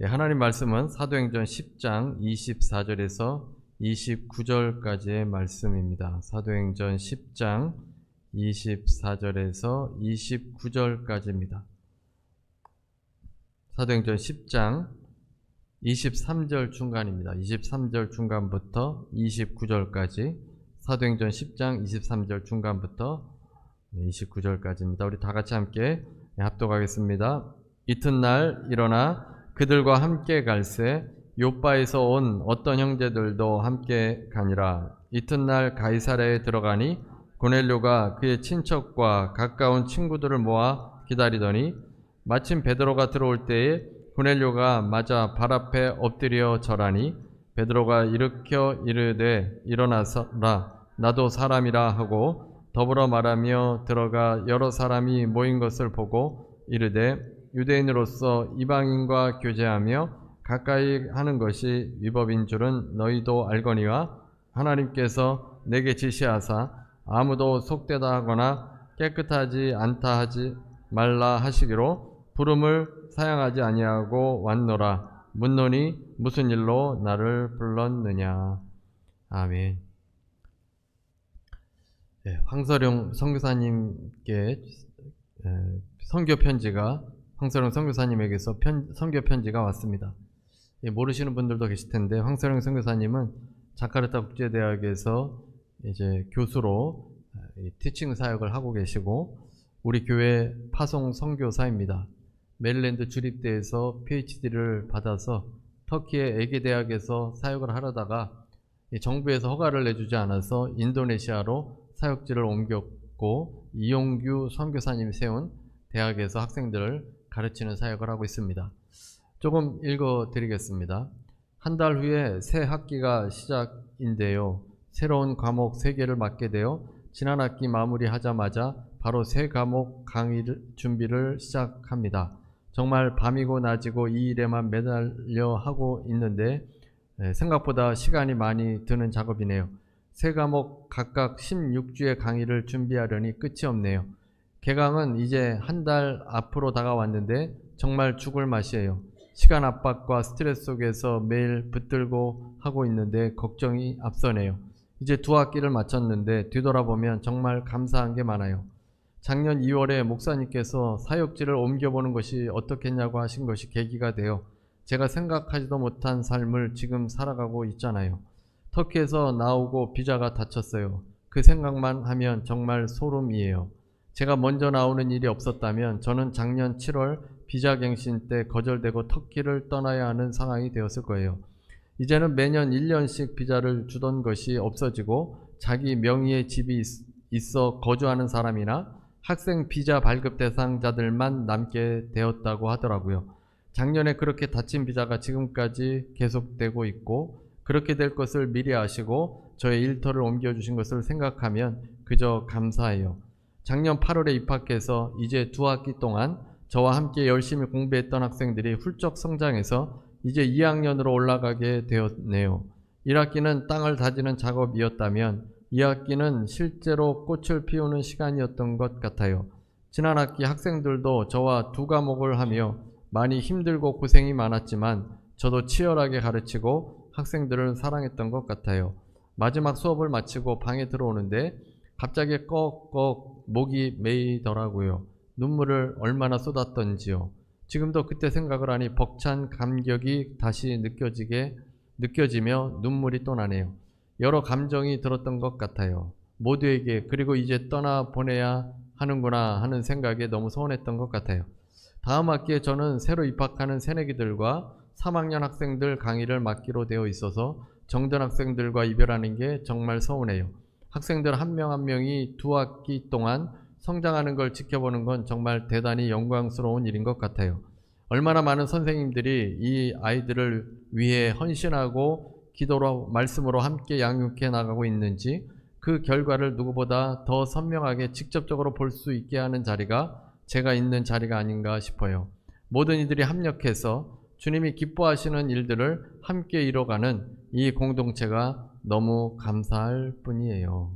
하나님 말씀은 사도행전 10장 24절에서 29절까지의 말씀입니다. 사도행전 10장 24절에서 29절까지입니다. 사도행전 10장 23절 중간입니다. 23절 중간부터 29절까지, 사도행전 10장 23절 중간부터 29절까지입니다. 우리 다 같이 함께 합독하겠습니다. 이튿날 일어나 그들과 함께 갈새 요빠에서 온 어떤 형제들도 함께 가니라. 이튿날 가이사랴에 들어가니 고넬료가 그의 친척과 가까운 친구들을 모아 기다리더니 마침 베드로가 들어올 때에 고넬료가 맞아 발 앞에 엎드려 절하니 베드로가 일으켜 이르되 일어나서라 나도 사람이라 하고 더불어 말하며 들어가 여러 사람이 모인 것을 보고 이르되 유대인으로서 이방인과 교제하며 가까이 하는 것이 위법인 줄은 너희도 알거니와 하나님께서 내게 지시하사 아무도 속되다 하거나 깨끗하지 않다 하지 말라 하시기로 부름을 사양하지 아니하고 왔노라. 묻노니 무슨 일로 나를 불렀느냐. 아멘. 황서룡 선교사님께 선교 편지가, 황서룡 선교사님에게서 선교 편지가 왔습니다. 모르시는 분들도 계실 텐데, 황서룡 선교사님은 자카르타 국제대학에서 이제 교수로 티칭 사역을 하고 계시고, 우리 교회 파송 선교사입니다. 메릴랜드 주립대에서 PhD를 받아서 터키의 에게대학에서 사역을 하려다가 정부에서 허가를 내주지 않아서 인도네시아로 사역지를 옮겼고, 이용규 선교사님이 세운 대학에서 학생들을 가르치는 사역을 하고 있습니다. 조금 읽어드리겠습니다. 한 달 후에 새 학기가 시작인데요. 새로운 과목 3개를 맡게 되어 지난 학기 마무리하자마자 바로 새 과목 강의 준비를 시작합니다. 정말 밤이고 낮이고 이 일에만 매달려 하고 있는데 생각보다 시간이 많이 드는 작업이네요. 세 과목 각각 16주의 강의를 준비하려니 끝이 없네요. 개강은 이제 한 달 앞으로 다가왔는데 정말 죽을 맛이에요. 시간 압박과 스트레스 속에서 매일 붙들고 하고 있는데 걱정이 앞서네요. 이제 2학기를 마쳤는데 뒤돌아보면 정말 감사한 게 많아요. 작년 2월에 목사님께서 사역지를 옮겨보는 것이 어떻겠냐고 하신 것이 계기가 되어 제가 생각하지도 못한 삶을 지금 살아가고 있잖아요. 터키에서 나오고 비자가 닫혔어요. 그 생각만 하면 정말 소름이에요. 제가 먼저 나오는 일이 없었다면 저는 작년 7월 비자 갱신 때 거절되고 터키를 떠나야 하는 상황이 되었을 거예요. 이제는 매년 1년씩 비자를 주던 것이 없어지고 자기 명의의 집이 있어 거주하는 사람이나 학생 비자 발급 대상자들만 남게 되었다고 하더라고요. 작년에 그렇게 닫힌 비자가 지금까지 계속되고 있고 그렇게 될 것을 미리 아시고 저의 일터를 옮겨주신 것을 생각하면 그저 감사해요. 작년 8월에 입학해서 이제 2학기 동안 저와 함께 열심히 공부했던 학생들이 훌쩍 성장해서 이제 2학년으로 올라가게 되었네요. 1학기는 땅을 다지는 작업이었다면 2학기는 실제로 꽃을 피우는 시간이었던 것 같아요. 지난 학기 학생들도 저와 2과목을 하며 많이 힘들고 고생이 많았지만 저도 치열하게 가르치고 학생들을 사랑했던 것 같아요. 마지막 수업을 마치고 방에 들어오는데 갑자기 꺽꺽 목이 메이더라고요. 눈물을 얼마나 쏟았던지요. 지금도 그때 생각을 하니 벅찬 감격이 다시 느껴지며 눈물이 또 나네요. 여러 감정이 들었던 것 같아요. 모두에게 그리고 이제 떠나보내야 하는구나 하는 생각에 너무 서운했던 것 같아요. 다음 학기에 저는 새로 입학하는 새내기들과 3학년 학생들 강의를 맡기로 되어 있어서 정든 학생들과 이별하는 게 정말 서운해요. 학생들 한 명 한 명이 2학기 동안 성장하는 걸 지켜보는 건 정말 대단히 영광스러운 일인 것 같아요. 얼마나 많은 선생님들이 이 아이들을 위해 헌신하고 기도로 말씀으로 함께 양육해 나가고 있는지 그 결과를 누구보다 더 선명하게 직접적으로 볼 수 있게 하는 자리가 제가 있는 자리가 아닌가 싶어요. 모든 이들이 합력해서 주님이 기뻐하시는 일들을 함께 이뤄가는 이 공동체가 너무 감사할 뿐이에요.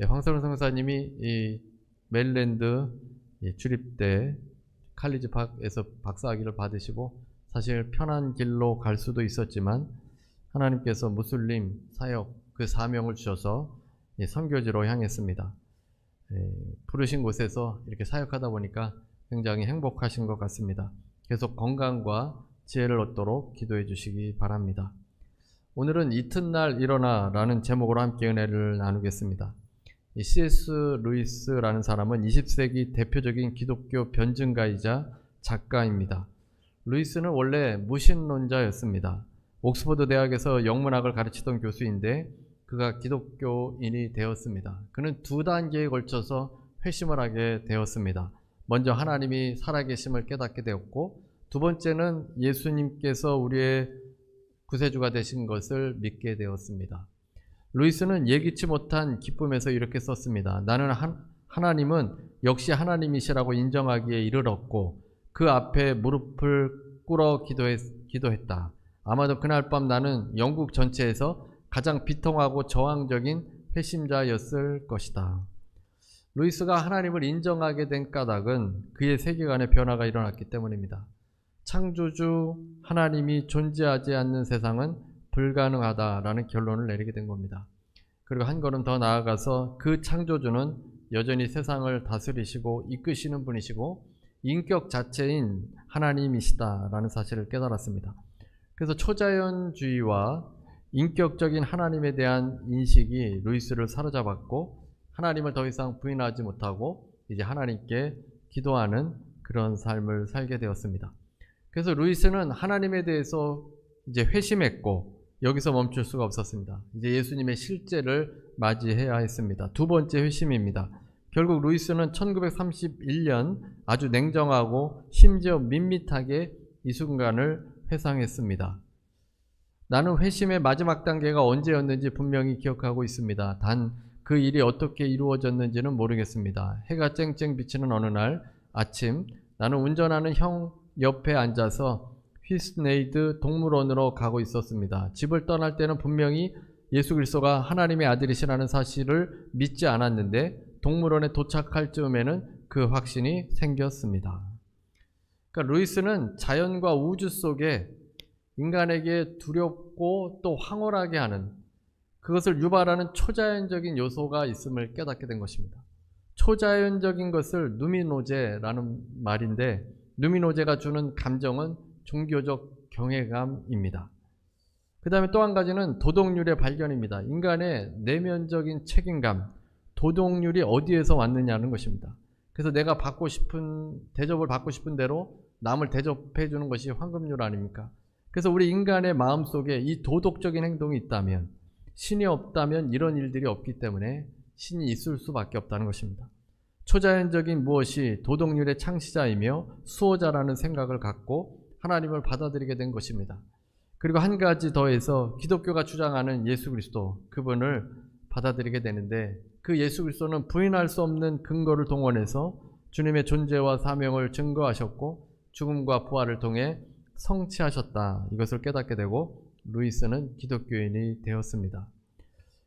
황서룡 선교사님이 이 메릴랜드 주립대 칼리지 박에서 박사학위를 받으시고 사실 편한 길로 갈 수도 있었지만 하나님께서 무슬림 사역 그 사명을 주셔서 선교지로 향했습니다. 부르신 곳에서 이렇게 사역하다 보니까 굉장히 행복하신 것 같습니다. 계속 건강과 지혜를 얻도록 기도해 주시기 바랍니다. 오늘은 이튿날 일어나라는 제목으로 함께 은혜를 나누겠습니다. 이 C.S. 루이스라는 사람은 20세기 대표적인 기독교 변증가이자 작가입니다. 루이스는 원래 무신론자였습니다. 옥스퍼드 대학에서 영문학을 가르치던 교수인데 그가 기독교인이 되었습니다. 그는 2단계에 걸쳐서 회심을 하게 되었습니다. 먼저 하나님이 살아계심을 깨닫게 되었고, 두 번째는 예수님께서 우리의 구세주가 되신 것을 믿게 되었습니다. 루이스는 예기치 못한 기쁨에서 이렇게 썼습니다. 나는 하나님은 역시 하나님이시라고 인정하기에 이르렀고 그 앞에 무릎을 꿇어 기도했다. 아마도 그날 밤 나는 영국 전체에서 가장 비통하고 저항적인 회심자였을 것이다. 루이스가 하나님을 인정하게 된 까닭은 그의 세계관의 변화가 일어났기 때문입니다. 창조주 하나님이 존재하지 않는 세상은 불가능하다라는 결론을 내리게 된 겁니다. 그리고 한 걸음 더 나아가서 그 창조주는 여전히 세상을 다스리시고 이끄시는 분이시고 인격 자체인 하나님이시다라는 사실을 깨달았습니다. 그래서 초자연주의와 인격적인 하나님에 대한 인식이 루이스를 사로잡았고 하나님을 더 이상 부인하지 못하고 이제 하나님께 기도하는 그런 삶을 살게 되었습니다. 그래서 루이스는 하나님에 대해서 이제 회심했고 여기서 멈출 수가 없었습니다. 이제 예수님의 실제를 맞이해야 했습니다. 두 번째 회심입니다. 결국 루이스는 1931년 아주 냉정하고 심지어 밋밋하게 이 순간을 회상했습니다. 나는 회심의 마지막 단계가 언제였는지 분명히 기억하고 있습니다. 단 그 일이 어떻게 이루어졌는지는 모르겠습니다. 해가 쨍쨍 비치는 어느 날 아침 나는 운전하는 형 옆에 앉아서 휘스네이드 동물원으로 가고 있었습니다. 집을 떠날 때는 분명히 예수 그리스도가 하나님의 아들이시라는 사실을 믿지 않았는데 동물원에 도착할 즈음에는 그 확신이 생겼습니다. 그러니까 루이스는 자연과 우주 속에 인간에게 두렵고 또 황홀하게 하는 그것을 유발하는 초자연적인 요소가 있음을 깨닫게 된 것입니다. 초자연적인 것을 누미노제라는 말인데 누미노제가 주는 감정은 종교적 경외감입니다. 그 다음에 또 한 가지는 도덕률의 발견입니다. 인간의 내면적인 책임감, 도덕률이 어디에서 왔느냐는 것입니다. 그래서 내가 받고 싶은 대접을 받고 싶은 대로 남을 대접해 주는 것이 황금률 아닙니까? 그래서 우리 인간의 마음속에 이 도덕적인 행동이 있다면 신이 없다면 이런 일들이 없기 때문에 신이 있을 수밖에 없다는 것입니다. 초자연적인 무엇이 도덕률의 창시자이며 수호자라는 생각을 갖고 하나님을 받아들이게 된 것입니다. 그리고 한 가지 더해서 기독교가 주장하는 예수 그리스도 그분을 받아들이게 되는데 그 예수 그리스도는 부인할 수 없는 근거를 동원해서 주님의 존재와 사명을 증거하셨고 죽음과 부활을 통해 성취하셨다. 이것을 깨닫게 되고 루이스는 기독교인이 되었습니다.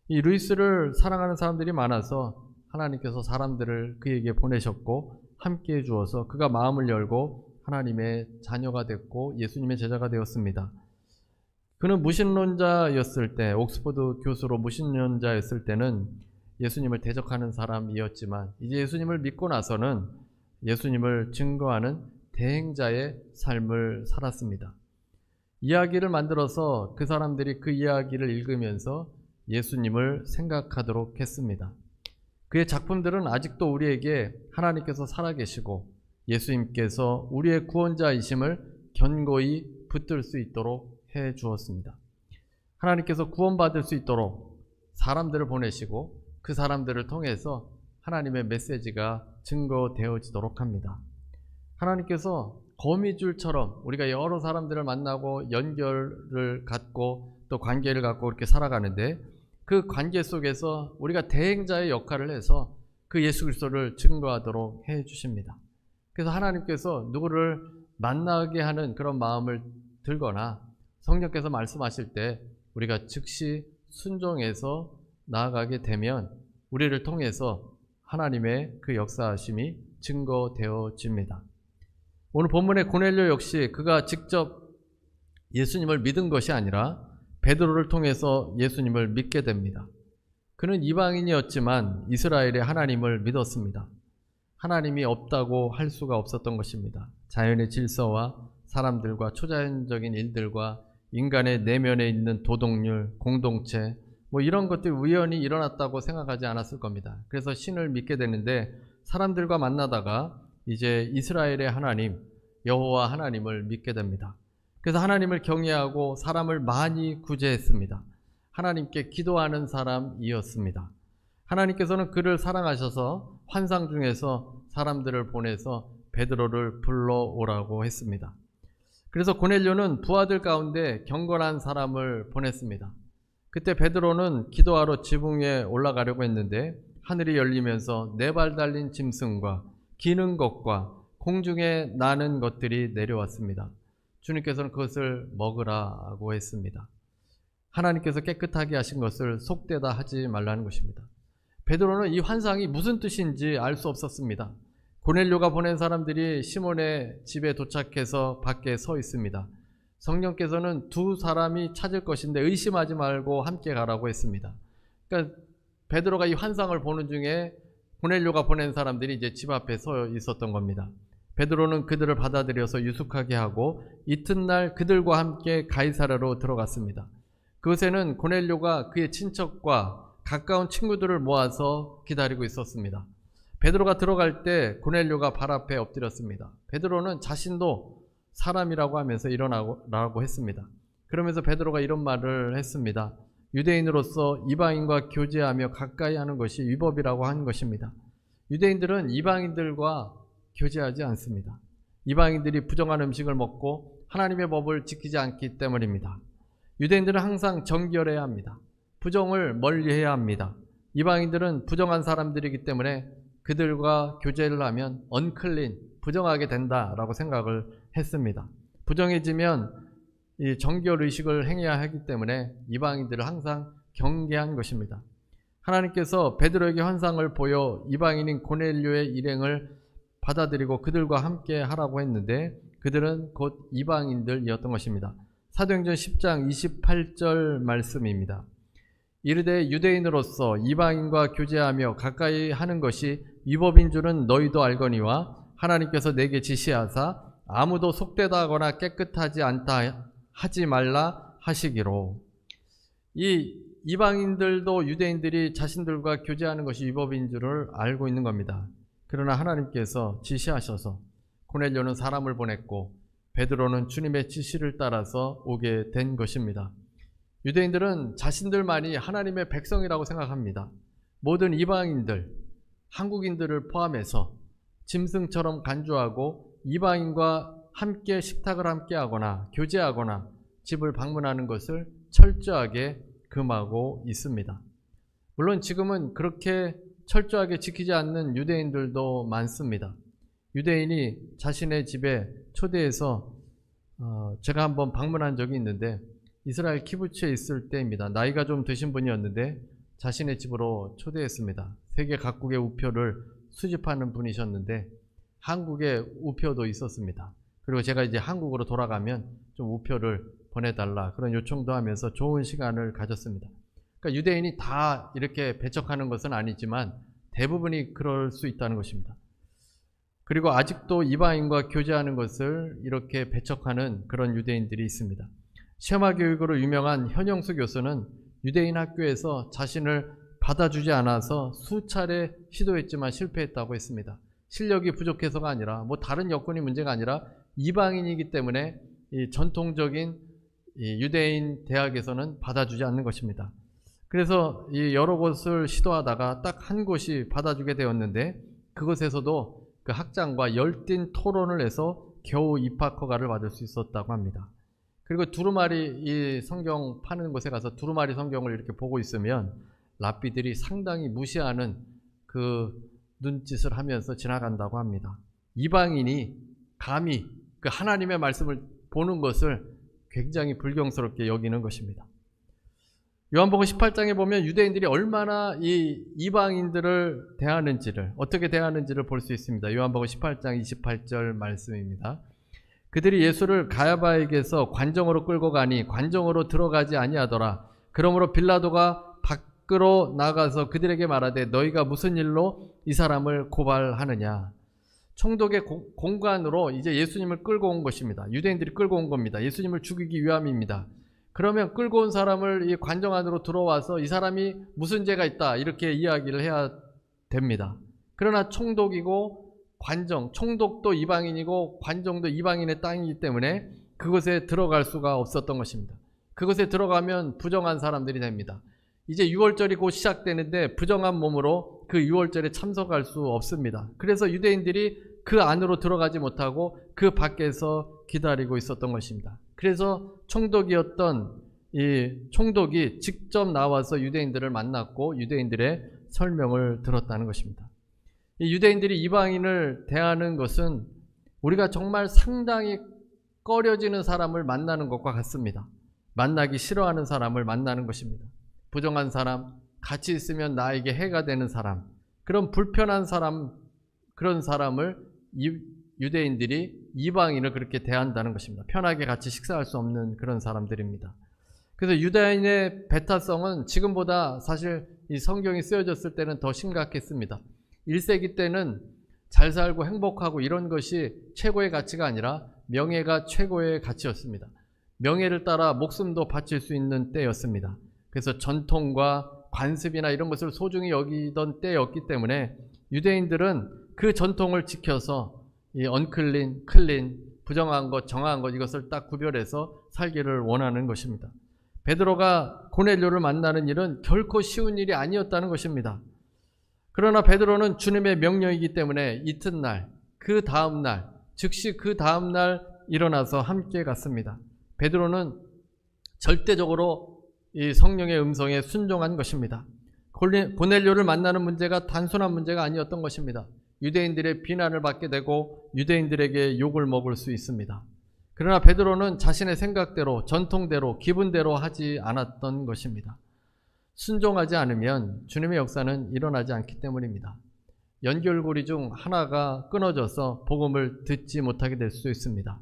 이 루이스를 사랑하는 사람들이 많아서 하나님께서 사람들을 그에게 보내셨고 함께해 주어서 그가 마음을 열고 하나님의 자녀가 됐고 예수님의 제자가 되었습니다. 그는 무신론자였을 때, 옥스퍼드 교수로 무신론자였을 때는 예수님을 대적하는 사람이었지만 이제 예수님을 믿고 나서는 예수님을 증거하는 대행자의 삶을 살았습니다. 이야기를 만들어서 그 사람들이 그 이야기를 읽으면서 예수님을 생각하도록 했습니다. 그의 작품들은 아직도 우리에게 하나님께서 살아계시고 예수님께서 우리의 구원자이심을 견고히 붙들 수 있도록 해 주었습니다. 하나님께서 구원받을 수 있도록 사람들을 보내시고 그 사람들을 통해서 하나님의 메시지가 증거되어지도록 합니다. 하나님께서 거미줄처럼 우리가 여러 사람들을 만나고 연결을 갖고 또 관계를 갖고 이렇게 살아가는데 그 관계 속에서 우리가 대행자의 역할을 해서 그 예수 그리스도를 증거하도록 해 주십니다. 그래서 하나님께서 누구를 만나게 하는 그런 마음을 들거나 성령께서 말씀하실 때 우리가 즉시 순종해서 나아가게 되면 우리를 통해서 하나님의 그 역사하심이 증거되어집니다. 오늘 본문의 고넬료 역시 그가 직접 예수님을 믿은 것이 아니라 베드로를 통해서 예수님을 믿게 됩니다. 그는 이방인이었지만 이스라엘의 하나님을 믿었습니다. 하나님이 없다고 할 수가 없었던 것입니다. 자연의 질서와 사람들과 초자연적인 일들과 인간의 내면에 있는 도덕률, 공동체, 이런 것들이 우연히 일어났다고 생각하지 않았을 겁니다. 그래서 신을 믿게 되는데 사람들과 만나다가 이제 이스라엘의 하나님, 여호와 하나님을 믿게 됩니다. 그래서 하나님을 경외하고 사람을 많이 구제했습니다. 하나님께 기도하는 사람이었습니다. 하나님께서는 그를 사랑하셔서 환상 중에서 사람들을 보내서 베드로를 불러오라고 했습니다. 그래서 고넬료는 부하들 가운데 경건한 사람을 보냈습니다. 그때 베드로는 기도하러 지붕 위에 올라가려고 했는데 하늘이 열리면서 4발 달린 짐승과 기는 것과 공중에 나는 것들이 내려왔습니다. 주님께서는 그것을 먹으라고 했습니다. 하나님께서 깨끗하게 하신 것을 속되다 하지 말라는 것입니다. 베드로는 이 환상이 무슨 뜻인지 알 수 없었습니다. 고넬료가 보낸 사람들이 시몬의 집에 도착해서 밖에 서 있습니다. 성령께서는 2 사람이 찾을 것인데 의심하지 말고 함께 가라고 했습니다. 그러니까 베드로가 이 환상을 보는 중에 고넬료가 보낸 사람들이 이제 집 앞에 서 있었던 겁니다. 베드로는 그들을 받아들여서 유숙하게 하고 이튿날 그들과 함께 가이사랴로 들어갔습니다. 그곳에는 고넬료가 그의 친척과 가까운 친구들을 모아서 기다리고 있었습니다. 베드로가 들어갈 때 고넬료가 발 앞에 엎드렸습니다. 베드로는 자신도 사람이라고 하면서 일어나라고 했습니다. 그러면서 베드로가 이런 말을 했습니다. 유대인으로서 이방인과 교제하며 가까이 하는 것이 위법이라고 하는 것입니다. 유대인들은 이방인들과 교제하지 않습니다. 이방인들이 부정한 음식을 먹고 하나님의 법을 지키지 않기 때문입니다. 유대인들은 항상 정결해야 합니다. 부정을 멀리해야 합니다. 이방인들은 부정한 사람들이기 때문에 그들과 교제를 하면 언클린, 부정하게 된다라고 생각을 했습니다. 부정해지면 이 정결의식을 행해야 하기 때문에 이방인들을 항상 경계한 것입니다. 하나님께서 베드로에게 환상을 보여 이방인인 고넬료의 일행을 받아들이고 그들과 함께 하라고 했는데 그들은 곧 이방인들이었던 것입니다. 사도행전 10장 28절 말씀입니다. 이르되 유대인으로서 이방인과 교제하며 가까이 하는 것이 위법인 줄은 너희도 알거니와 하나님께서 내게 지시하사 아무도 속되다 하거나 깨끗하지 않다 하지 말라 하시기로. 이 이방인들도 유대인들이 자신들과 교제하는 것이 위법인 줄을 알고 있는 겁니다. 그러나 하나님께서 지시하셔서 고넬료는 사람을 보냈고 베드로는 주님의 지시를 따라서 오게 된 것입니다. 유대인들은 자신들만이 하나님의 백성이라고 생각합니다. 모든 이방인들, 한국인들을 포함해서 짐승처럼 간주하고 이방인과 함께 식탁을 함께 하거나 교제하거나 집을 방문하는 것을 철저하게 금하고 있습니다. 물론 지금은 그렇게 철저하게 지키지 않는 유대인들도 많습니다. 유대인이 자신의 집에 초대해서 제가 한번 방문한 적이 있는데 이스라엘 키부츠에 있을 때입니다. 나이가 좀 드신 분이었는데 자신의 집으로 초대했습니다. 세계 각국의 우표를 수집하는 분이셨는데 한국에 우표도 있었습니다. 그리고 제가 이제 한국으로 돌아가면 좀 우표를 보내달라 그런 요청도 하면서 좋은 시간을 가졌습니다. 그러니까 유대인이 다 이렇게 배척하는 것은 아니지만 대부분이 그럴 수 있다는 것입니다. 그리고 아직도 이방인과 교제하는 것을 이렇게 배척하는 그런 유대인들이 있습니다. 시험화 교육으로 유명한 현영수 교수는 유대인 학교에서 자신을 받아주지 않아서 수차례 시도했지만 실패했다고 했습니다. 실력이 부족해서가 아니라 다른 여건이 문제가 아니라 이방인이기 때문에 이 전통적인 유대인 대학에서는 받아주지 않는 것입니다. 그래서 이 여러 곳을 시도하다가 딱 한 곳이 받아주게 되었는데 그곳에서도 그 학장과 열띤 토론을 해서 겨우 입학 허가를 받을 수 있었다고 합니다. 그리고 두루마리 이 성경 파는 곳에 가서 두루마리 성경을 이렇게 보고 있으면 랍비들이 상당히 무시하는 그 눈짓을 하면서 지나간다고 합니다. 이방인이 감히 그 하나님의 말씀을 보는 것을 굉장히 불경스럽게 여기는 것입니다. 요한복음 18장에 보면 유대인들이 얼마나 이 이방인들을 대하는지를 어떻게 대하는지를 볼 수 있습니다. 요한복음 18장 28절 말씀입니다. 그들이 예수를 가야바에게서 관정으로 끌고 가니 관정으로 들어가지 아니하더라. 그러므로 빌라도가 밖으로 나가서 그들에게 말하되 너희가 무슨 일로 이 사람을 고발하느냐. 총독의 공간으로 이제 예수님을 끌고 온 것입니다. 유대인들이 끌고 온 겁니다. 예수님을 죽이기 위함입니다. 그러면 끌고 온 사람을 이 관정 안으로 들어와서 이 사람이 무슨 죄가 있다 이렇게 이야기를 해야 됩니다. 그러나 총독이고 총독도 이방인이고 관정도 이방인의 땅이기 때문에 그곳에 들어갈 수가 없었던 것입니다. 그곳에 들어가면 부정한 사람들이 됩니다. 이제 유월절이 곧 시작되는데 부정한 몸으로 그 유월절에 참석할 수 없습니다. 그래서 유대인들이 그 안으로 들어가지 못하고 그 밖에서 기다리고 있었던 것입니다. 그래서 총독이었던 이 총독이 직접 나와서 유대인들을 만났고 유대인들의 설명을 들었다는 것입니다. 이 유대인들이 이방인을 대하는 것은 우리가 정말 상당히 꺼려지는 사람을 만나는 것과 같습니다. 만나기 싫어하는 사람을 만나는 것입니다. 부정한 사람, 같이 있으면 나에게 해가 되는 사람, 그런 불편한 사람, 그런 사람을 유대인들이 이방인을 그렇게 대한다는 것입니다. 편하게 같이 식사할 수 없는 그런 사람들입니다. 그래서 유대인의 배타성은 지금보다 사실 이 성경이 쓰여졌을 때는 더 심각했습니다. 1세기 때는 잘 살고 행복하고 이런 것이 최고의 가치가 아니라 명예가 최고의 가치였습니다. 명예를 따라 목숨도 바칠 수 있는 때였습니다. 그래서 전통과 관습이나 이런 것을 소중히 여기던 때였기 때문에 유대인들은 그 전통을 지켜서 이 언클린, 클린, 부정한 것, 정한 것 이것을 딱 구별해서 살기를 원하는 것입니다. 베드로가 고넬료를 만나는 일은 결코 쉬운 일이 아니었다는 것입니다. 그러나 베드로는 주님의 명령이기 때문에 이튿날, 그 다음날, 즉시 그 다음날 일어나서 함께 갔습니다. 베드로는 절대적으로 이 성령의 음성에 순종한 것입니다. 고넬료를 만나는 문제가 단순한 문제가 아니었던 것입니다. 유대인들의 비난을 받게 되고 유대인들에게 욕을 먹을 수 있습니다. 그러나 베드로는 자신의 생각대로, 전통대로, 기분대로 하지 않았던 것입니다. 순종하지 않으면 주님의 역사는 일어나지 않기 때문입니다. 연결고리 중 하나가 끊어져서 복음을 듣지 못하게 될 수 있습니다.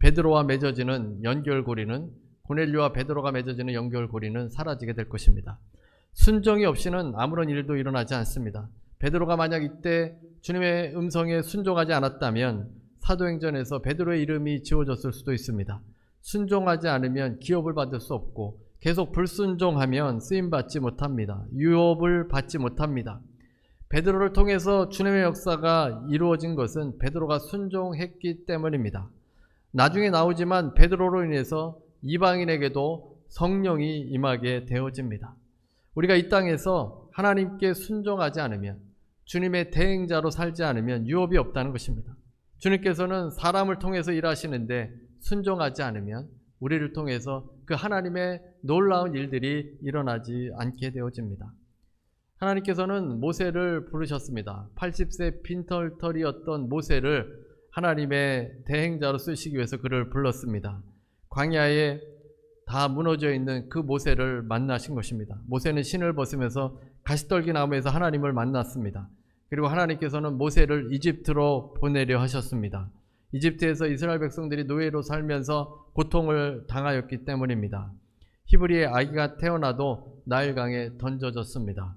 베드로와 맺어지는 연결고리는, 고넬료와 베드로가 맺어지는 연결고리는 사라지게 될 것입니다. 순종이 없이는 아무런 일도 일어나지 않습니다. 베드로가 만약 이때 주님의 음성에 순종하지 않았다면 사도행전에서 베드로의 이름이 지워졌을 수도 있습니다. 순종하지 않으면 기업을 받을 수 없고 계속 불순종하면 쓰임받지 못합니다. 유업을 받지 못합니다. 베드로를 통해서 주님의 역사가 이루어진 것은 베드로가 순종했기 때문입니다. 나중에 나오지만 베드로로 인해서 이방인에게도 성령이 임하게 되어집니다. 우리가 이 땅에서 하나님께 순종하지 않으면, 주님의 대행자로 살지 않으면 유업이 없다는 것입니다. 주님께서는 사람을 통해서 일하시는데 순종하지 않으면 우리를 통해서 그 하나님의 놀라운 일들이 일어나지 않게 되어집니다. 하나님께서는 모세를 부르셨습니다. 80세 빈털터리였던 모세를 하나님의 대행자로 쓰시기 위해서 그를 불렀습니다. 광야에 다 무너져 있는 그 모세를 만나신 것입니다. 모세는 신을 벗으면서 가시떨기 나무에서 하나님을 만났습니다. 그리고 하나님께서는 모세를 이집트로 보내려 하셨습니다. 이집트에서 이스라엘 백성들이 노예로 살면서 고통을 당하였기 때문입니다. 히브리의 아기가 태어나도 나일강에 던져졌습니다.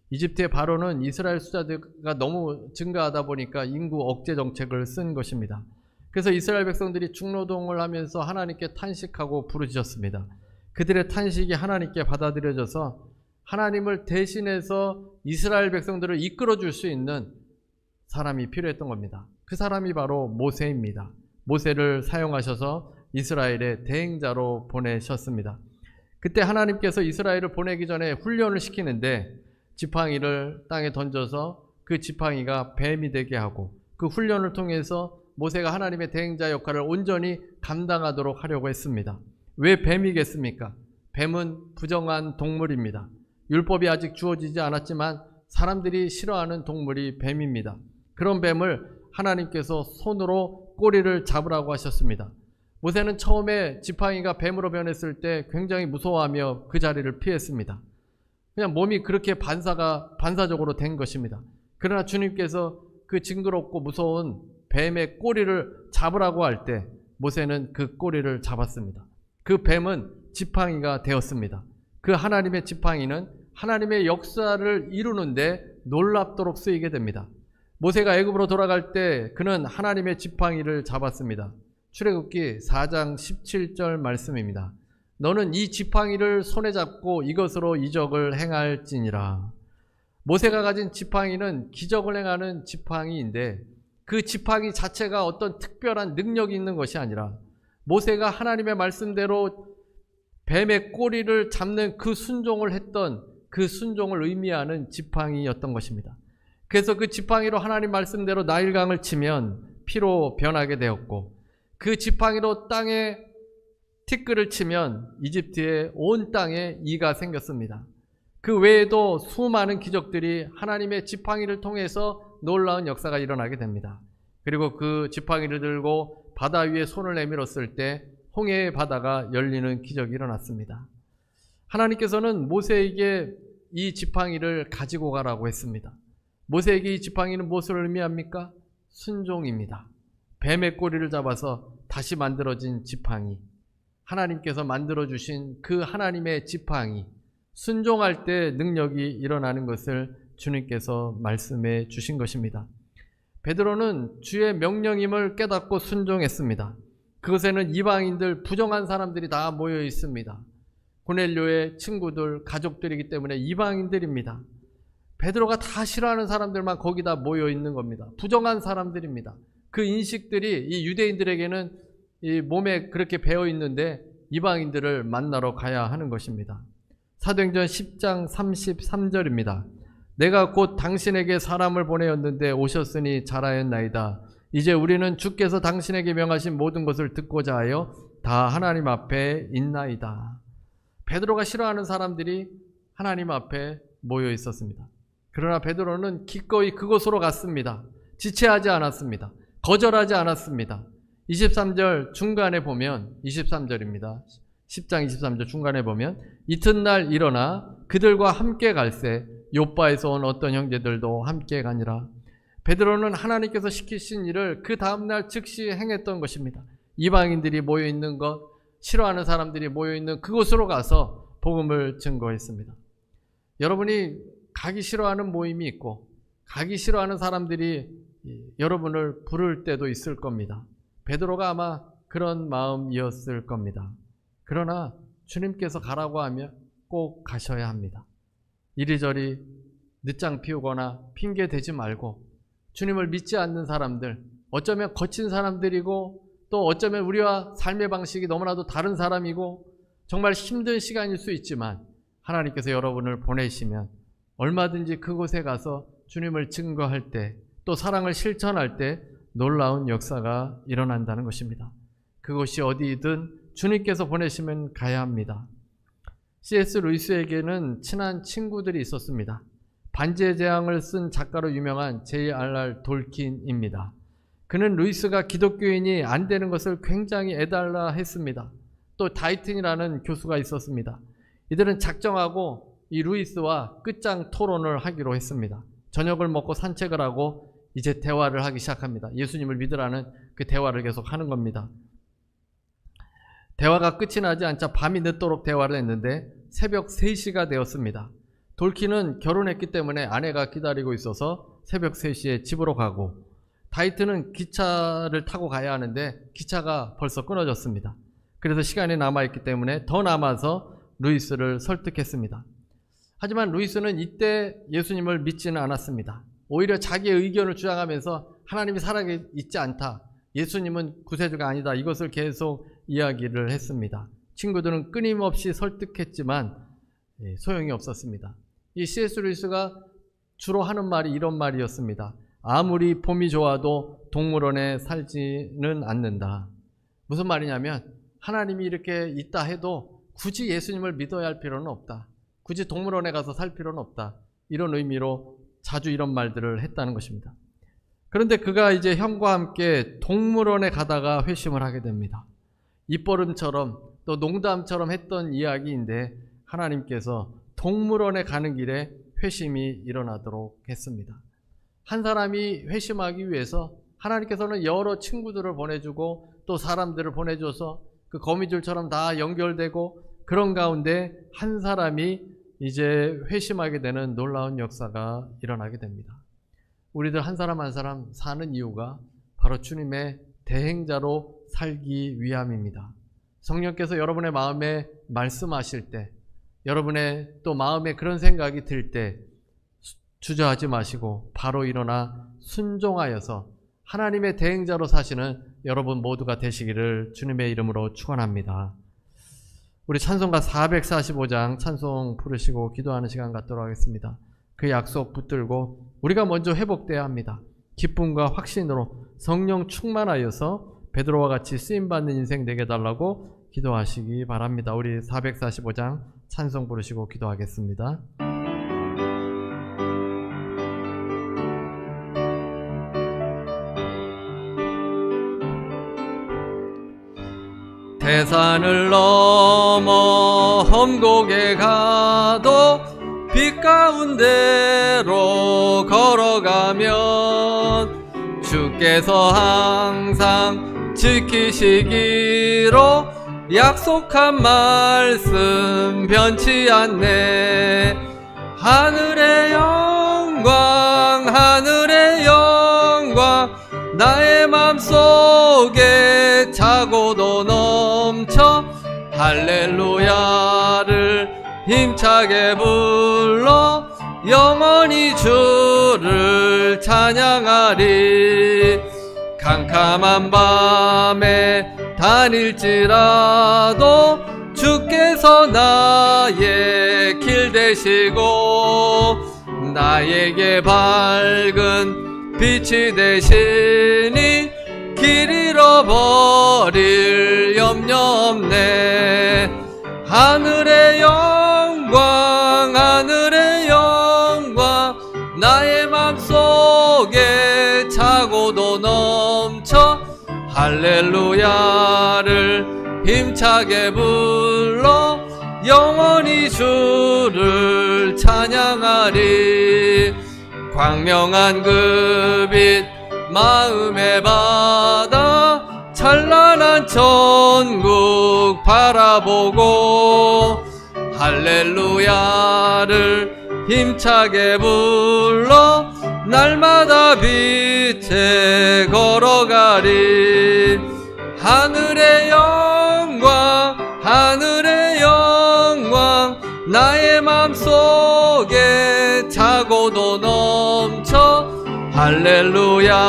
이집트의 바로는 이스라엘 숫자가 너무 증가하다 보니까 인구 억제 정책을 쓴 것입니다. 그래서 이스라엘 백성들이 중노동을 하면서 하나님께 탄식하고 부르짖었습니다. 그들의 탄식이 하나님께 받아들여져서 하나님을 대신해서 이스라엘 백성들을 이끌어 줄 수 있는 사람이 필요했던 겁니다. 그 사람이 바로 모세입니다. 모세를 사용하셔서 이스라엘의 대행자로 보내셨습니다. 그때 하나님께서 이스라엘을 보내기 전에 훈련을 시키는데 지팡이를 땅에 던져서 그 지팡이가 뱀이 되게 하고 그 훈련을 통해서 모세가 하나님의 대행자 역할을 온전히 감당하도록 하려고 했습니다. 왜 뱀이겠습니까? 뱀은 부정한 동물입니다. 율법이 아직 주어지지 않았지만 사람들이 싫어하는 동물이 뱀입니다. 그런 뱀을 하나님께서 손으로 꼬리를 잡으라고 하셨습니다. 모세는 처음에 지팡이가 뱀으로 변했을 때 굉장히 무서워하며 그 자리를 피했습니다. 그냥 몸이 그렇게 반사적으로 된 것입니다. 그러나 주님께서 그 징그럽고 무서운 뱀의 꼬리를 잡으라고 할 때 모세는 그 꼬리를 잡았습니다. 그 뱀은 지팡이가 되었습니다. 그 하나님의 지팡이는 하나님의 역사를 이루는데 놀랍도록 쓰이게 됩니다. 모세가 애굽으로 돌아갈 때 그는 하나님의 지팡이를 잡았습니다. 출애굽기 4장 17절 말씀입니다. 너는 이 지팡이를 손에 잡고 이것으로 이적을 행할지니라. 모세가 가진 지팡이는 기적을 행하는 지팡이인데 그 지팡이 자체가 어떤 특별한 능력이 있는 것이 아니라 모세가 하나님의 말씀대로 뱀의 꼬리를 잡는 그 순종을 했던 그 순종을 의미하는 지팡이였던 것입니다. 그래서 그 지팡이로 하나님 말씀대로 나일강을 치면 피로 변하게 되었고 그 지팡이로 땅에 티끌을 치면 이집트의 온 땅에 이가 생겼습니다. 그 외에도 수많은 기적들이 하나님의 지팡이를 통해서 놀라운 역사가 일어나게 됩니다. 그리고 그 지팡이를 들고 바다 위에 손을 내밀었을 때 홍해의 바다가 열리는 기적이 일어났습니다. 하나님께서는 모세에게 이 지팡이를 가지고 가라고 했습니다. 모세에게 이 지팡이는 무엇을 의미합니까? 순종입니다. 뱀의 꼬리를 잡아서 다시 만들어진 지팡이, 하나님께서 만들어주신 그 하나님의 지팡이, 순종할 때 능력이 일어나는 것을 주님께서 말씀해 주신 것입니다. 베드로는 주의 명령임을 깨닫고 순종했습니다. 그것에는 이방인들, 부정한 사람들이 다 모여 있습니다. 고넬료의 친구들, 가족들이기 때문에 이방인들입니다. 베드로가 다 싫어하는 사람들만 거기다 모여 있는 겁니다. 부정한 사람들입니다. 그 인식들이 이 유대인들에게는 이 몸에 그렇게 배어 있는데 이방인들을 만나러 가야 하는 것입니다. 사도행전 10장 33절입니다. 내가 곧 당신에게 사람을 보내었는데 오셨으니 잘하였나이다. 이제 우리는 주께서 당신에게 명하신 모든 것을 듣고자 하여 다 하나님 앞에 있나이다. 베드로가 싫어하는 사람들이 하나님 앞에 모여 있었습니다. 그러나 베드로는 기꺼이 그곳으로 갔습니다. 지체하지 않았습니다. 거절하지 않았습니다. 23절 중간에 보면 23절입니다. 10장 23절 중간에 보면 이튿날 일어나 그들과 함께 갈새 요바에서 온 어떤 형제들도 함께 가니라. 베드로는 하나님께서 시키신 일을 그 다음날 즉시 행했던 것입니다. 이방인들이 모여있는 것, 싫어하는 사람들이 모여있는 그곳으로 가서 복음을 증거했습니다. 여러분이 가기 싫어하는 모임이 있고 가기 싫어하는 사람들이 여러분을 부를 때도 있을 겁니다. 베드로가 아마 그런 마음이었을 겁니다. 그러나 주님께서 가라고 하면 꼭 가셔야 합니다. 이리저리 늦장 피우거나 핑계 대지 말고 주님을 믿지 않는 사람들, 어쩌면 거친 사람들이고 또 어쩌면 우리와 삶의 방식이 너무나도 다른 사람이고 정말 힘든 시간일 수 있지만 하나님께서 여러분을 보내시면 얼마든지 그곳에 가서 주님을 증거할 때 또 사랑을 실천할 때 놀라운 역사가 일어난다는 것입니다. 그곳이 어디든 주님께서 보내시면 가야 합니다. C.S. 루이스에게는 친한 친구들이 있었습니다. 반지의 제왕을 쓴 작가로 유명한 J.R.R. 돌킨입니다. 그는 루이스가 기독교인이 안 되는 것을 굉장히 애달라 했습니다. 또 다이튼이라는 교수가 있었습니다. 이들은 작정하고 이 루이스와 끝장 토론을 하기로 했습니다. 저녁을 먹고 산책을 하고 이제 대화를 하기 시작합니다. 예수님을 믿으라는 그 대화를 계속 하는 겁니다. 대화가 끝이 나지 않자 밤이 늦도록 대화를 했는데 새벽 3시가 되었습니다. 돌킨은 결혼했기 때문에 아내가 기다리고 있어서 새벽 3시에 집으로 가고 다이튼은 기차를 타고 가야 하는데 기차가 벌써 끊어졌습니다. 그래서 시간이 남아있기 때문에 더 남아서 루이스를 설득했습니다. 하지만 루이스는 이때 예수님을 믿지는 않았습니다. 오히려 자기의 의견을 주장하면서 하나님이 살아있지 않다, 예수님은 구세주가 아니다, 이것을 계속 이야기를 했습니다. 친구들은 끊임없이 설득했지만 소용이 없었습니다. 이 C.S. 루이스가 주로 하는 말이 이런 말이었습니다. 아무리 봄이 좋아도 동물원에 살지는 않는다. 무슨 말이냐면 하나님이 이렇게 있다 해도 굳이 예수님을 믿어야 할 필요는 없다. 굳이 동물원에 가서 살 필요는 없다. 이런 의미로 자주 이런 말들을 했다는 것입니다. 그런데 그가 이제 형과 함께 동물원에 가다가 회심을 하게 됩니다. 입버릇처럼 또 농담처럼 했던 이야기인데 하나님께서 동물원에 가는 길에 회심이 일어나도록 했습니다. 한 사람이 회심하기 위해서 하나님께서는 여러 친구들을 보내주고 또 사람들을 보내줘서 그 거미줄처럼 다 연결되고 그런 가운데 한 사람이 이제 회심하게 되는 놀라운 역사가 일어나게 됩니다. 우리들 한 사람 한 사람 사는 이유가 바로 주님의 대행자로 살기 위함입니다. 성령께서 여러분의 마음에 말씀하실 때, 여러분의 또 마음에 그런 생각이 들 때 주저하지 마시고 바로 일어나 순종하여서 하나님의 대행자로 사시는 여러분 모두가 되시기를 주님의 이름으로 축원합니다. 우리 찬송가 445장 찬송 부르시고 기도하는 시간 갖도록 하겠습니다. 그 약속 붙들고 우리가 먼저 회복돼야 합니다. 기쁨과 확신으로 성령 충만하여서 베드로와 같이 쓰임받는 인생 되게 달라고 기도하시기 바랍니다. 우리 445장 찬송 부르시고 기도하겠습니다. 태산을 넘어 험곡에 가도 빛 가운데로 걸어가면 주께서 항상 지키시기로 약속한 말씀 변치 않네. 하늘의 영광 하늘의 영광 나의 맘속에 차고도 넘쳐 할렐루야를 힘차게 불러 영원히 주를 찬양하리. 캄캄한 밤에 다닐지라도 주께서 나의 길 되시고 나에게 밝은 빛이 되시니 길 잃어버릴 염려 없네. 하늘의 영광 하늘의 영광 나의 맘속에 차고도 넘쳐 할렐루야를 힘차게 불러 영원히 주를 찬양하리. 광명한 그 빛 마음에 받아 찬란한 천국 바라보고 할렐루야를 힘차게 불러 날마다 빛에 걸어가리. 하늘의 영광 하늘의 영광 나의 맘속에 차고도 넘쳐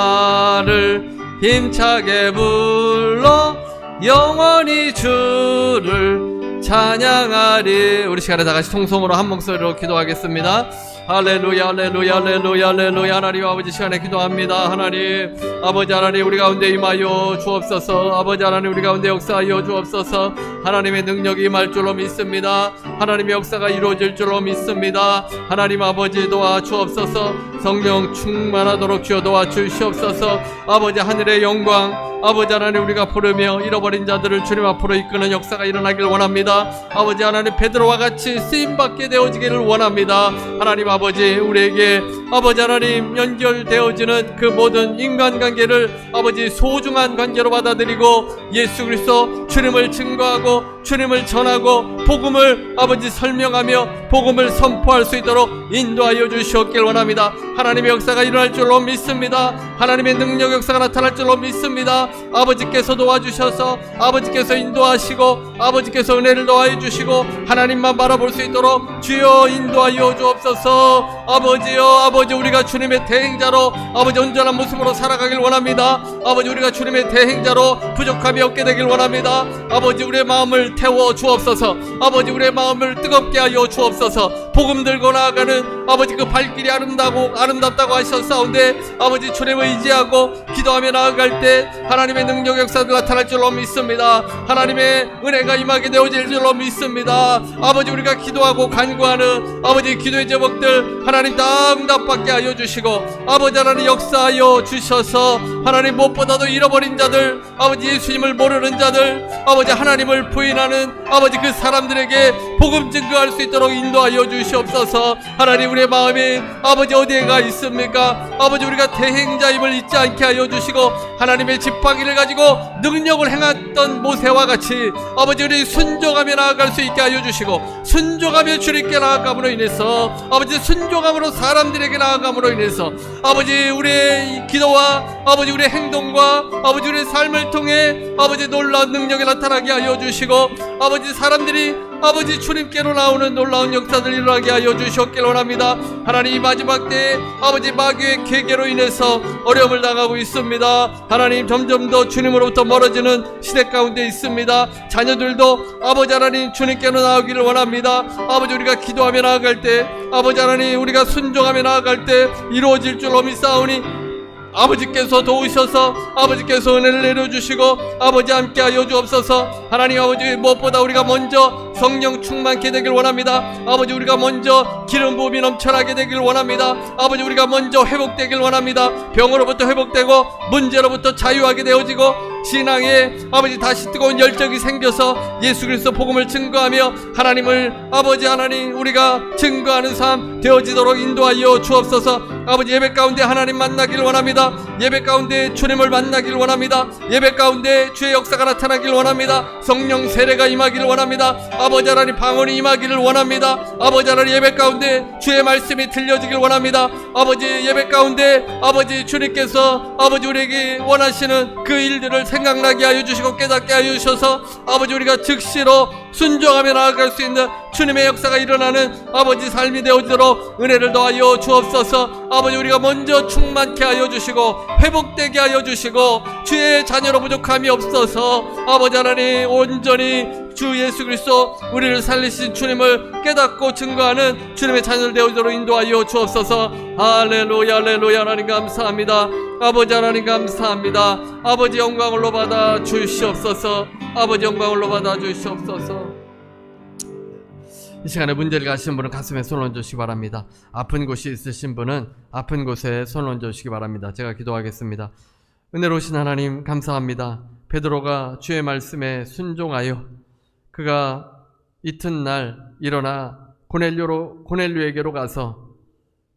할렐루야를 힘차게 불러 영원히 주를 찬양하리. 우리 시간에 다 같이 통성으로 한 목소리로 기도하겠습니다. 할렐루야 할렐루야 할렐루야 할렐루야. 하나님 아버지 시간에 기도합니다. 하나님 아버지 하나님 우리 가운데 임하여 주옵소서. 아버지 하나님 우리 가운데 역사하여 주옵소서. 하나님의 능력이 임할 줄로 믿습니다. 하나님의 역사가 이루어질 줄로 믿습니다. 하나님 아버지 도와주옵소서. 성령 충만하도록 주여 도와주시옵소서. 아버지 하늘의 영광 아버지 하나님 우리가 부르며 잃어버린 자들을 주님 앞으로 이끄는 역사가 일어나길 원합니다. 아버지 하나님 베드로와 같이 쓰임받게 되어지기를 원합니다. 하나님 아버지 우리에게 아버지 하나님 연결되어지는 그 모든 인간관계를 아버지 소중한 관계로 받아들이고 예수 그리스도 주님을 증거하고 주님을 전하고 복음을 아버지 설명하며 복음을 선포할 수 있도록 인도하여 주시옵길 원합니다. 하나님의 역사가 일어날 줄로 믿습니다. 하나님의 능력 역사가 나타날 줄로 믿습니다. 아버지께서 도와주셔서 아버지께서 인도하시고 아버지께서 은혜를 더하여 주시고 하나님만 바라볼 수 있도록 주여 인도하여 주옵소서. 아버지여 아버지 우리가 주님의 대행자로 아버지 온전한 모습으로 살아가길 원합니다. 아버지 우리가 주님의 대행자로 부족함이 없게 되길 원합니다. 아버지 우리의 마음을 태워 주옵소서. 아버지 우리의 마음을 뜨겁게 하여 주옵소서. 복음 들고 나아가는 아버지 그 발길이 아름답다고 하셨사온데 아버지 주님을 의지하고 기도하며 나아갈 때 하나님의 능력 역사도 나타날 줄로 믿습니다. 하나님의 은혜가 임하게 되어질 줄로 믿습니다. 아버지 우리가 기도하고 간구하는 아버지 기도의 제목들 하나님 다 응답받게 하여 주시고 아버지 하나님 역사하여 주셔서 하나님 무엇보다도 잃어버린 자들 아버지 예수님을 모르는 자들 아버지 하나님을 부인하는 아버지 그 사람들에게 복음 증거할 수 있도록 인도하여 주시옵소서. 주시옵소서. 하나님, 우리의 마음이 아버지 어디에가 있습니까? 아버지, 우리가 대행자임을 잊지 않게 하여 주시고, 하나님의 지팡이를 가지고 능력을 행했던 모세와 같이 아버지 우리 순종하며 나아갈 수 있게 하여 주시고, 순종하며 주님께 나아감으로 인해서 아버지 순종함으로 사람들에게 나아감으로 인해서 아버지 우리의 기도와 아버지 우리의 행동과 아버지 우리의 삶을 통해 아버지 놀라운 능력이 나타나게 하여 주시고, 아버지 사람들이 아버지 주님께로 나오는 놀라운 역사들 일어나게 하여 주시옵길 원합니다. 하나님, 이 마지막 때에 아버지 마귀의 계계로 인해서 어려움을 당하고 있습니다. 하나님, 점점 더 주님으로부터 멀어지는 시대 가운데 있습니다. 자녀들도 아버지 하나님 주님께로 나오기를 원합니다. 아버지, 우리가 기도하며 나아갈 때, 아버지 하나님 우리가 순종하며 나아갈 때 이루어질 줄 믿사오니 아버지께서 도우셔서 아버지께서 은혜를 내려주시고 아버지 함께하여 주옵소서. 하나님, 아버지 무엇보다 우리가 먼저 성령 충만케 되길 원합니다. 아버지, 우리가 먼저 기름 부음이 넘쳐나게 되길 원합니다. 아버지, 우리가 먼저 회복되길 원합니다. 병으로부터 회복되고 문제로부터 자유하게 되어지고 신앙에 아버지 다시 뜨거운 열정이 생겨서 예수 그리스도 복음을 증거하며 하나님을 아버지 하나님 우리가 증거하는 삶 되어지도록 인도하여 주옵소서. 아버지, 예배 가운데 하나님 만나기를 원합니다. 예배 가운데 주님을 만나기를 원합니다. 예배 가운데 주의 역사가 나타나기를 원합니다. 성령 세례가 임하기를 원합니다. 아버지 하나님 방언이 임하기를 원합니다. 아버지 하나님 예배 가운데 주의 말씀이 들려지길 원합니다. 아버지, 예배 가운데 아버지 주님께서 아버지 우리에게 원하시는 그 일들을 생각나게 하여 주시고 깨닫게 하여 주셔서 아버지 우리가 즉시로 순종하며 나아갈 수 있는 주님의 역사가 일어나는 아버지 삶이 되어지도록 은혜를 더하여 주옵소서. 아버지, 우리가 먼저 충만케 하여 주시고 회복되게 하여 주시고 주의 자녀로 부족함이 없어서 아버지 하나님 온전히 주 예수 그리스도 우리를 살리신 주님을 깨닫고 증거하는 주님의 자녀들 되어지도록 인도하여 주옵소서. 할렐루야, 할렐루야. 하나님 감사합니다. 아버지 하나님 감사합니다. 아버지 영광을 받아 주시옵소서. 아버지 영광을 받아 주시옵소서. 이 시간에 문제를 가시는 분은 가슴에 손을 얹으시기 바랍니다. 아픈 곳이 있으신 분은 아픈 곳에 손을 얹으시기 바랍니다. 제가 기도하겠습니다. 은혜로우신 하나님 감사합니다. 베드로가 주의 말씀에 순종하여 그가 이튿날 일어나 고넬료에게로 가서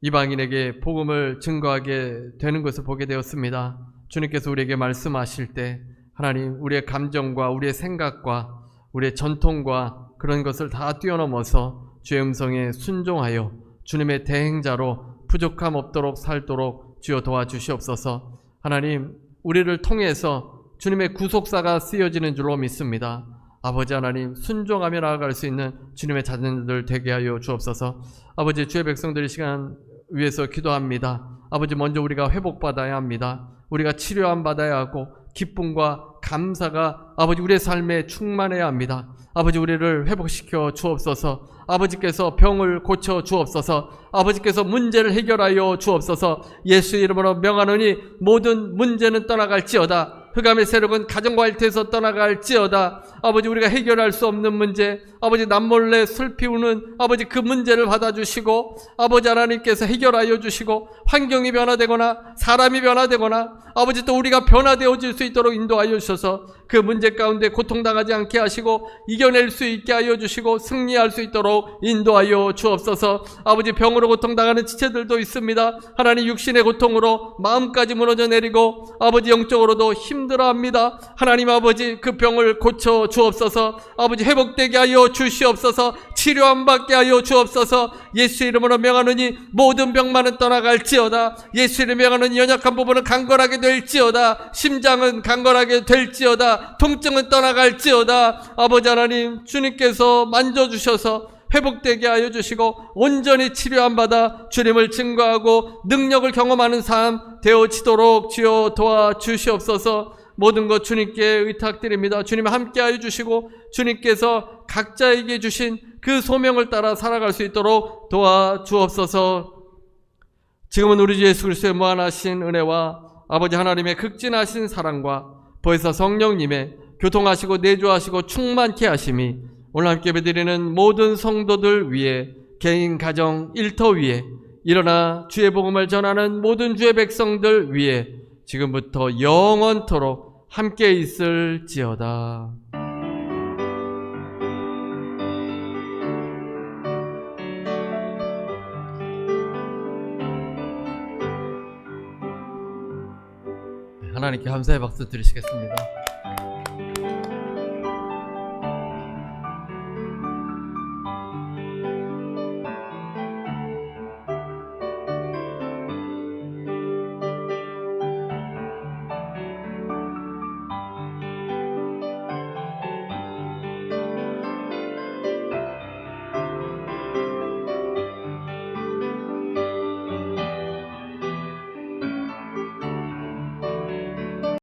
이방인에게 복음을 증거하게 되는 것을 보게 되었습니다. 주님께서 우리에게 말씀하실 때 하나님, 우리의 감정과 우리의 생각과 우리의 전통과 그런 것을 다 뛰어넘어서 주의 음성에 순종하여 주님의 대행자로 부족함 없도록 살도록 주여 도와주시옵소서. 하나님, 우리를 통해서 주님의 구속사가 쓰여지는 줄로 믿습니다. 아버지 하나님, 순종하며 나아갈 수 있는 주님의 자녀들 되게 하여 주옵소서. 아버지, 주의 백성들 이 시간 위해서 기도합니다. 아버지, 먼저 우리가 회복받아야 합니다. 우리가 치료함 받아야 하고 기쁨과 감사가 아버지 우리의 삶에 충만해야 합니다. 아버지, 우리를 회복시켜 주옵소서. 아버지께서 병을 고쳐 주옵소서. 아버지께서 문제를 해결하여 주옵소서. 예수 이름으로 명하노니 모든 문제는 떠나갈지어다. 흑암의 세력은 가정과 일터에서 떠나갈지어다. 아버지, 우리가 해결할 수 없는 문제, 아버지 남몰래 슬피 우는 아버지 그 문제를 받아주시고 아버지 하나님께서 해결하여 주시고 환경이 변화되거나 사람이 변화되거나 아버지 또 우리가 변화되어질 수 있도록 인도하여 주셔서 그 문제 가운데 고통당하지 않게 하시고 이겨낼 수 있게 하여 주시고 승리할 수 있도록 인도하여 주옵소서. 아버지, 병으로 고통당하는 지체들도 있습니다. 하나님, 육신의 고통으로 마음까지 무너져 내리고 아버지 영적으로도 힘들어합니다. 하나님 아버지, 그 병을 고쳐 주옵소서. 아버지, 회복되게 하여 주시옵소서. 치료함 받게 하여 주옵소서. 예수 이름으로 명하노니 모든 병만은 떠나갈지어다. 예수 이름으로 명하노니 연약한 부분은 강건하게 될지어다. 심장은 강건하게 될지어다. 통증은 떠나갈지어다. 아버지 하나님, 주님께서 만져주셔서 회복되게 하여 주시고 온전히 치료함 받아 주님을 증거하고 능력을 경험하는 삶 되어지도록 주여 도와주시옵소서. 모든 것 주님께 의탁드립니다. 주님 함께 하여 주시고 주님께서 각자에게 주신 그 소명을 따라 살아갈 수 있도록 도와주옵소서. 지금은 우리 주 예수 그리스도의 무한하신 은혜와 아버지 하나님의 극진하신 사랑과 보혜사 성령님의 교통하시고 내주하시고 충만케 하심이 오늘 함께 예배드리는 모든 성도들 위에, 개인 가정 일터 위에, 일어나 주의 복음을 전하는 모든 주의 백성들 위에 지금부터 영원토록 함께 있을지어다. 하나님께 감사의 박수 드리시겠습니다.